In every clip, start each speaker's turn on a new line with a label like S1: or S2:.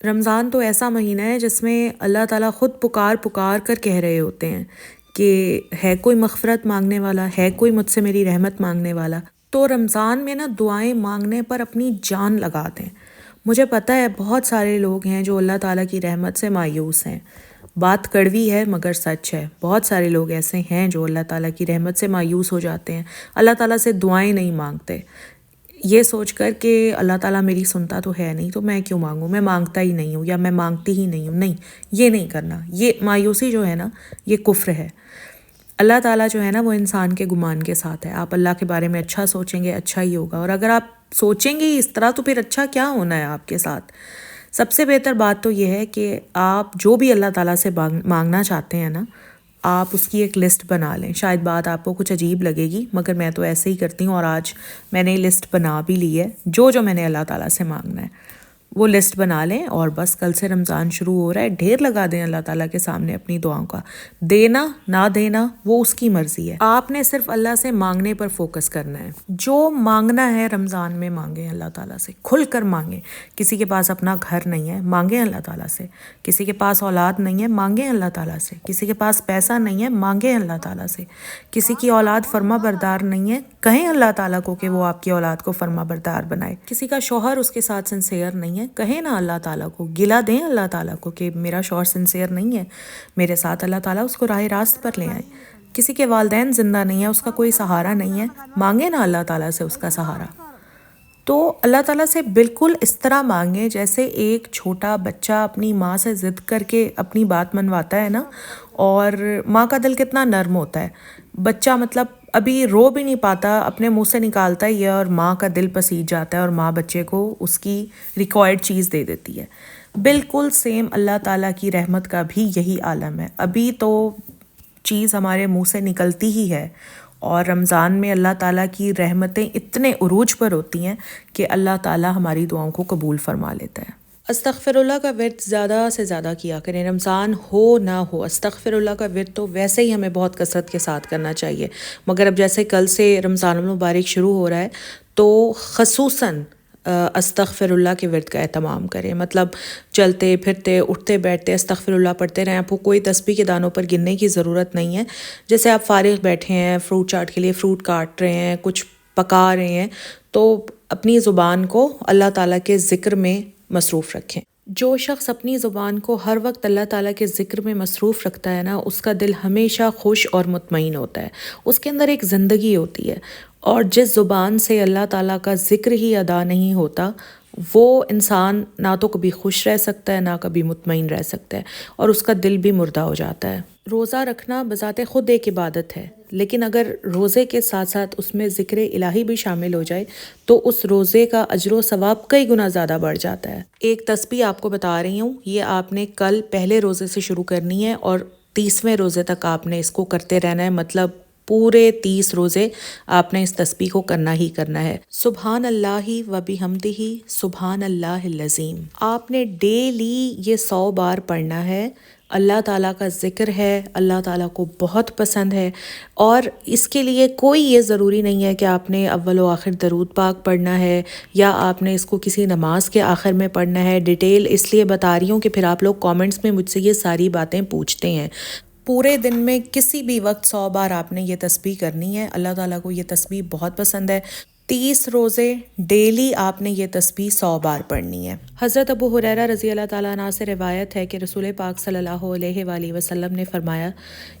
S1: رمضان تو ایسا مہینہ ہے جس میں اللہ تعالیٰ خود پکار پکار کر کہہ رہے ہوتے ہیں کہ ہے کوئی مغفرت مانگنے والا، ہے کوئی مجھ سے میری رحمت مانگنے والا. تو رمضان میں نا دعائیں مانگنے پر اپنی جان لگا دیں. مجھے پتہ ہے بہت سارے لوگ ہیں جو اللہ تعالیٰ کی رحمت سے مایوس ہیں. بات کڑوی ہے مگر سچ ہے. بہت سارے لوگ ایسے ہیں جو اللہ تعالیٰ کی رحمت سے مایوس ہو جاتے ہیں، اللہ تعالیٰ سے دعائیں نہیں مانگتے، یہ سوچ کر کہ اللہ تعالیٰ میری سنتا تو ہے نہیں تو میں کیوں مانگوں، میں مانگتا ہی نہیں ہوں یا میں مانگتی ہی نہیں ہوں. نہیں، یہ نہیں کرنا. یہ مایوسی جو ہے نا یہ کفر ہے. اللہ تعالیٰ جو ہے نا وہ انسان کے گمان کے ساتھ ہے. آپ اللہ کے بارے میں اچھا سوچیں گے اچھا ہی ہوگا، اور اگر آپ سوچیں گے اس طرح تو پھر اچھا کیا ہونا ہے آپ کے ساتھ. سب سے بہتر بات تو یہ ہے کہ آپ جو بھی اللہ تعالیٰ سے مانگنا چاہتے ہیں نا، آپ اس کی ایک لسٹ بنا لیں. شاید بات آپ کو کچھ عجیب لگے گی مگر میں تو ایسے ہی کرتی ہوں، اور آج میں نے لسٹ بنا بھی لی ہے. جو میں نے اللہ تعالیٰ سے مانگنا ہے وہ لسٹ بنا لیں، اور بس کل سے رمضان شروع ہو رہا ہے، ڈھیر لگا دیں اللہ تعالیٰ کے سامنے اپنی دعاؤں کا. دینا نہ دینا وہ اس کی مرضی ہے، آپ نے صرف اللہ سے مانگنے پر فوکس کرنا ہے. جو مانگنا ہے رمضان میں مانگیں اللہ تعالیٰ سے، کھل کر مانگیں. کسی کے پاس اپنا گھر نہیں ہے، مانگیں اللہ تعالیٰ سے. کسی کے پاس اولاد نہیں ہے، مانگیں اللہ تعالیٰ سے. کسی کے پاس پیسہ نہیں ہے، مانگیں اللہ تعالیٰ سے. کسی کی اولاد فرما بردار نہیں ہے، کہیں اللہ تعالیٰ کو کہ وہ آپ کی اولاد کو فرما بردار بنائے. کسی کا شوہر اس کے ساتھ سنسیئر نہیں ہے، کہیں نہ اللہ تعالیٰ کو، گلا دیں اللہ تعالیٰ کو کہ میرا شوہر سنسیئر نہیں ہے میرے ساتھ، اللہ تعالیٰ اس کو راہ راست پر لے آئے. کسی کے والدین زندہ نہیں ہے، اس کا کوئی سہارا نہیں ہے، مانگے نا اللہ تعالیٰ سے اس کا سہارا. تو اللہ تعالیٰ سے بالکل اس طرح مانگیں جیسے ایک چھوٹا بچہ اپنی ماں سے ضد کر کے اپنی بات منواتا ہے نا. اور ماں کا دل کتنا نرم ہوتا ہے. بچہ مطلب ابھی رو بھی نہیں پاتا، اپنے منہ سے نکالتا ہی ہے اور ماں کا دل پسیج جاتا ہے، اور ماں بچے کو اس کی ریکوائرڈ چیز دے دیتی ہے. بالکل سیم اللہ تعالیٰ کی رحمت کا بھی یہی عالم ہے. ابھی تو چیز ہمارے منہ سے نکلتی ہی ہے، اور رمضان میں اللہ تعالیٰ کی رحمتیں اتنے عروج پر ہوتی ہیں کہ اللہ تعالیٰ ہماری دعاؤں کو قبول فرما لیتا ہے. استغفر اللہ کا ورد زیادہ سے زیادہ کیا کریں، رمضان ہو نہ ہو. استغفر اللہ کا ورد تو ویسے ہی ہمیں بہت کثرت کے ساتھ کرنا چاہیے، مگر اب جیسے کل سے رمضان المبارک شروع ہو رہا ہے تو خصوصاً استغفر اللہ کے ورد کا اہتمام کریں. مطلب چلتے پھرتے اٹھتے بیٹھتے استغفر اللہ پڑھتے رہیں. آپ کو کوئی تسبیح کے دانوں پر گننے کی ضرورت نہیں ہے. جیسے آپ فارغ بیٹھے ہیں، فروٹ چاٹ کے لیے فروٹ کاٹ رہے ہیں، کچھ پکا رہے ہیں، تو اپنی زبان کو اللہ تعالیٰ کے ذکر میں مصروف رکھیں. جو شخص اپنی زبان کو ہر وقت اللہ تعالیٰ کے ذکر میں مصروف رکھتا ہے نا، اس کا دل ہمیشہ خوش اور مطمئن ہوتا ہے، اس کے اندر ایک زندگی ہوتی ہے. اور جس زبان سے اللہ تعالیٰ کا ذکر ہی ادا نہیں ہوتا، وہ انسان نہ تو کبھی خوش رہ سکتا ہے نہ کبھی مطمئن رہ سکتا ہے، اور اس کا دل بھی مردہ ہو جاتا ہے. روزہ رکھنا بذات خود ایک عبادت ہے، لیکن اگر روزے کے ساتھ ساتھ اس میں ذکر الہی بھی شامل ہو جائے تو اس روزے کا اجر و ثواب کئی گنا زیادہ بڑھ جاتا ہے. ایک تسبیح آپ کو بتا رہی ہوں، یہ آپ نے کل پہلے روزے سے شروع کرنی ہے اور 30ویں روزے تک آپ نے اس کو کرتے رہنا ہے. مطلب پورے 30 روزے آپ نے اس تسبیح کو کرنا ہی کرنا ہے. سبحان اللہ و بحمدہ سبحان اللہ العظیم. آپ نے ڈیلی یہ 100 بار پڑھنا ہے. اللہ تعالیٰ کا ذکر ہے، اللہ تعالیٰ کو بہت پسند ہے، اور اس کے لیے کوئی یہ ضروری نہیں ہے کہ آپ نے اول و آخر درود پاک پڑھنا ہے یا آپ نے اس کو کسی نماز کے آخر میں پڑھنا ہے. ڈیٹیل اس لیے بتا رہی ہوں کہ پھر آپ لوگ کامنٹس میں مجھ سے یہ ساری باتیں پوچھتے ہیں. پورے دن میں کسی بھی وقت 100 بار آپ نے یہ تسبیح کرنی ہے. اللہ تعالیٰ کو یہ تسبیح بہت پسند ہے. 30 روزے ڈیلی آپ نے یہ تسبیح 100 بار پڑھنی ہے. حضرت ابو ہریرہ رضی اللہ تعالیٰ عنہ سے روایت ہے کہ رسول پاک صلی اللہ علیہ وآلہ وسلم نے فرمایا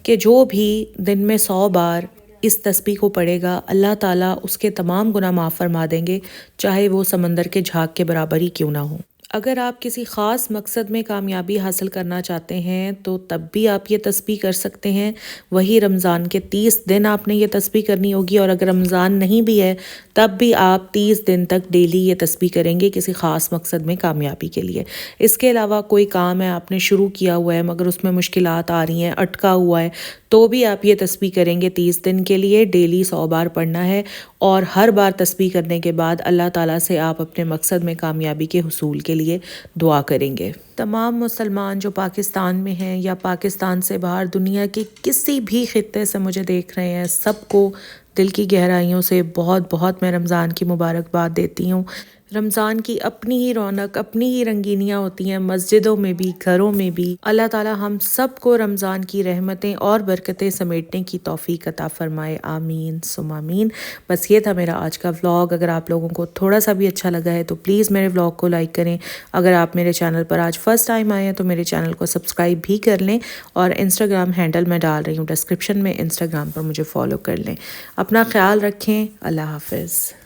S1: کہ جو بھی دن میں 100 بار اس تسبیح کو پڑھے گا، اللہ تعالیٰ اس کے تمام گناہ معاف فرما دیں گے، چاہے وہ سمندر کے جھاگ کے برابر ہی کیوں نہ ہوں. اگر آپ کسی خاص مقصد میں کامیابی حاصل کرنا چاہتے ہیں تو تب بھی آپ یہ تسبیح کر سکتے ہیں. وہی رمضان کے 30 دن آپ نے یہ تسبیح کرنی ہوگی، اور اگر رمضان نہیں بھی ہے تب بھی آپ 30 دن تک ڈیلی یہ تسبیح کریں گے کسی خاص مقصد میں کامیابی کے لیے. اس کے علاوہ کوئی کام ہے آپ نے شروع کیا ہوا ہے مگر اس میں مشکلات آ رہی ہیں، اٹکا ہوا ہے، تو بھی آپ یہ تسبیح کریں گے 30 دن کے لیے. ڈیلی 100 بار پڑھنا ہے، اور ہر بار تسبیح کرنے کے بعد اللہ تعالیٰ سے آپ اپنے مقصد میں کامیابی کے حصول کے لیے دعا کریں گے. تمام مسلمان جو پاکستان میں ہیں یا پاکستان سے باہر دنیا کے کسی بھی خطے سے مجھے دیکھ رہے ہیں، سب کو دل کی گہرائیوں سے بہت بہت میں رمضان کی مبارکباد دیتی ہوں۔ رمضان کی اپنی ہی رونق، اپنی ہی رنگینیاں ہوتی ہیں، مسجدوں میں بھی، گھروں میں بھی۔ اللہ تعالی ہم سب کو رمضان کی رحمتیں اور برکتیں سمیٹنے کی توفیق عطا فرمائے، آمین ثم آمین۔ بس یہ تھا میرا آج کا ولاگ۔ اگر آپ لوگوں کو تھوڑا سا بھی اچھا لگا ہے تو پلیز میرے ولاگ کو لائک کریں۔ اگر آپ میرے چینل پر آج فرسٹ ٹائم آئے ہیں تو میرے چینل کو سبسکرائب بھی کر لیں، اور انسٹاگرام ہینڈل میں ڈال رہی ہوں ڈسکرپشن میں، انسٹاگرام پر مجھے فالو کر لیں۔ اپنا خیال رکھیں، اللہ حافظ۔